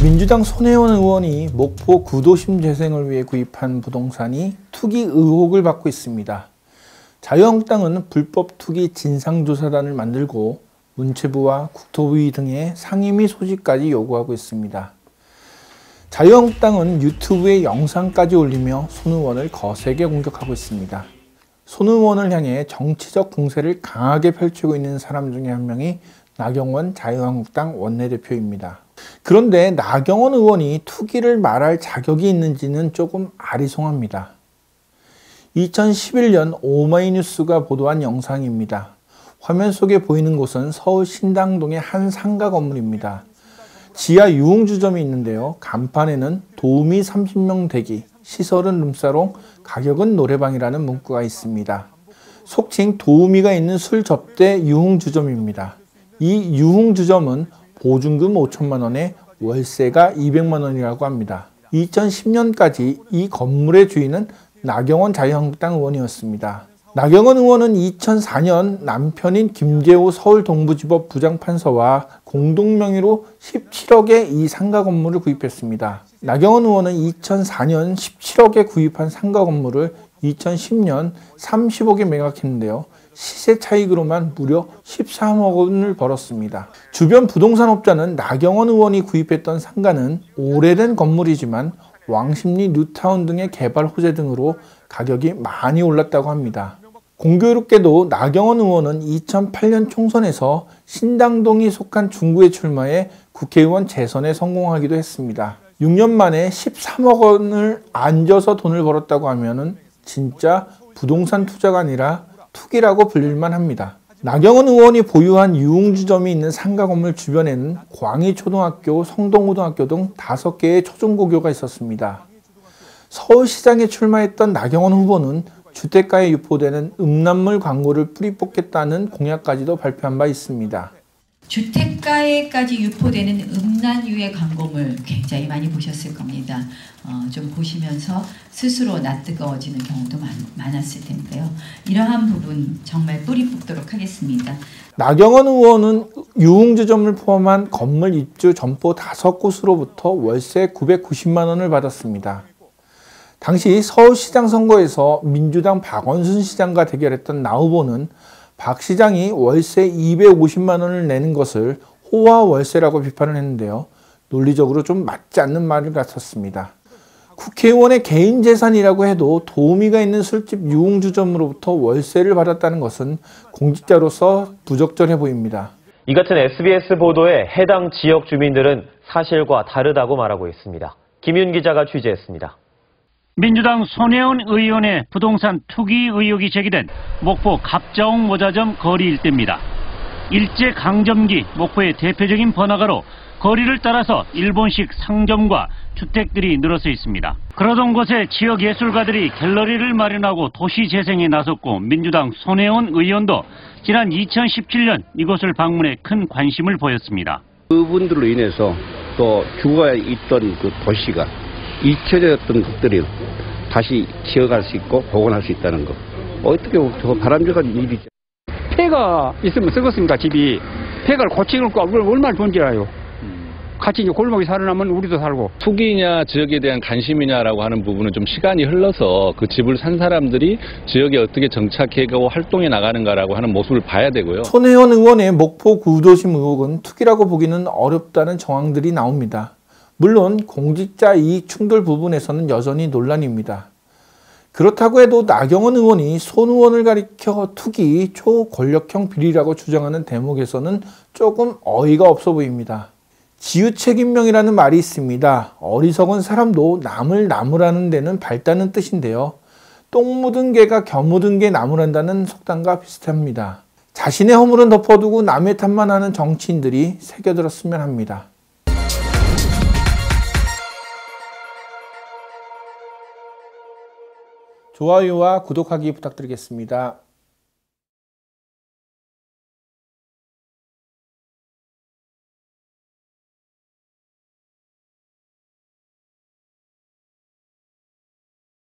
민주당 손혜원 의원이 목포 구도심 재생을 위해 구입한 부동산이 투기 의혹을 받고 있습니다. 자유한국당은 불법 투기 진상조사단을 만들고 문체부와 국토위 등의 상임위 소집까지 요구하고 있습니다. 자유한국당은 유튜브에 영상까지 올리며 손 의원을 거세게 공격하고 있습니다. 손 의원을 향해 정치적 공세를 강하게 펼치고 있는 사람 중에 한 명이 나경원 자유한국당 원내대표입니다. 그런데 나경원 의원이 투기를 말할 자격이 있는지는 조금 아리송합니다. 2011년 오마이뉴스가 보도한 영상입니다. 화면 속에 보이는 곳은 서울 신당동의 한 상가 건물입니다. 지하 유흥주점이 있는데요. 간판에는 도우미 30명 대기, 시설은 룸사롱, 가격은 노래방이라는 문구가 있습니다. 속칭 도우미가 있는 술 접대 유흥주점입니다. 이 유흥주점은 보증금 5천만 원에 월세가 200만 원이라고 합니다. 2010년까지 이 건물의 주인은 나경원 자유한국당 의원이었습니다. 나경원 의원은 2004년 남편인 김재호 서울 동부지법 부장판사와 공동명의로 17억에 이 상가 건물을 구입했습니다. 나경원 의원은 2004년 17억에 구입한 상가 건물을 2010년 30억에 매각했는데요. 시세 차익으로만 무려 13억 원을 벌었습니다. 주변 부동산업자는 나경원 의원이 구입했던 상가는 오래된 건물이지만 왕십리 뉴타운 등의 개발 호재 등으로 가격이 많이 올랐다고 합니다. 공교롭게도 나경원 의원은 2008년 총선에서 신당동이 속한 중구에 출마해 국회의원 재선에 성공하기도 했습니다. 6년 만에 13억 원을 앉아서 돈을 벌었다고 하면은 진짜 부동산 투자가 아니라 투기라고 불릴만 합니다. 나경원 의원이 보유한 유흥주점이 있는 상가 건물 주변에는 광희초등학교, 성동고등학교 등 5개의 초중고교가 있었습니다. 서울시장에 출마했던 나경원 후보는 주택가에 유포되는 음란물 광고를 뿌리 뽑겠다는 공약까지도 발표한 바 있습니다. 주택가에까지 유포되는 음란유의 광고물 굉장히 많이 보셨을 겁니다. 좀 보시면서 스스로 낯뜨거워지는 경우도 많았을 텐데요. 이러한 부분 정말 뿌리 뽑도록 하겠습니다. 나경원 의원은 유흥주점을 포함한 건물 입주 점포 5곳으로부터 월세 990만 원을 받았습니다. 당시 서울시장 선거에서 민주당 박원순 시장과 대결했던 나 후보는 박 시장이 월세 250만 원을 내는 것을 호화 월세라고 비판을 했는데요. 논리적으로 좀 맞지 않는 말을 같았습니다. 국회의원의 개인 재산이라고 해도 도우미가 있는 술집 유흥주점으로부터 월세를 받았다는 것은 공직자로서 부적절해 보입니다. 이 같은 SBS 보도에 해당 지역 주민들은 사실과 다르다고 말하고 있습니다. 김윤 기자가 취재했습니다. 민주당 손혜원 의원의 부동산 투기 의혹이 제기된 목포 갑자옥 모자점 거리 일대입니다. 일제강점기 목포의 대표적인 번화가로 거리를 따라서 일본식 상점과 주택들이 늘어서 있습니다. 그러던 곳에 지역 예술가들이 갤러리를 마련하고 도시 재생에 나섰고 민주당 손혜원 의원도 지난 2017년 이곳을 방문해 큰 관심을 보였습니다. 그분들로 인해서 또 죽어 있던 그 도시가 잊혀졌던 것들이 다시 기억할 수 있고 복원할 수 있다는 거. 어떻게 저 바람직한 일이죠. 폐가 있으면 썩었습니다. 집이. 폐가를 고치는 거 얼마나 좋은지 알아요. 같이 이제 골목이 살아나면 우리도 살고. 투기냐 지역에 대한 관심이냐라고 하는 부분은 좀 시간이 흘러서 그 집을 산 사람들이 지역에 어떻게 정착해가고 활동해 나가는가라고 하는 모습을 봐야 되고요. 손혜원 의원의 목포 구도심 의혹은 투기라고 보기는 어렵다는 정황들이 나옵니다. 물론 공직자 이익 충돌 부분에서는 여전히 논란입니다. 그렇다고 해도 나경원 의원이 손 의원을 가리켜 투기, 초권력형 비리라고 주장하는 대목에서는 조금 어이가 없어 보입니다. 지유책임명이라는 말이 있습니다. 어리석은 사람도 남을 나무라는 데는 밝다는 뜻인데요. 똥 묻은 개가 겨 묻은 개 나무란다는 속담과 비슷합니다. 자신의 허물은 덮어두고 남의 탓만 하는 정치인들이 새겨들었으면 합니다. 좋아요와 구독하기 부탁드리겠습니다.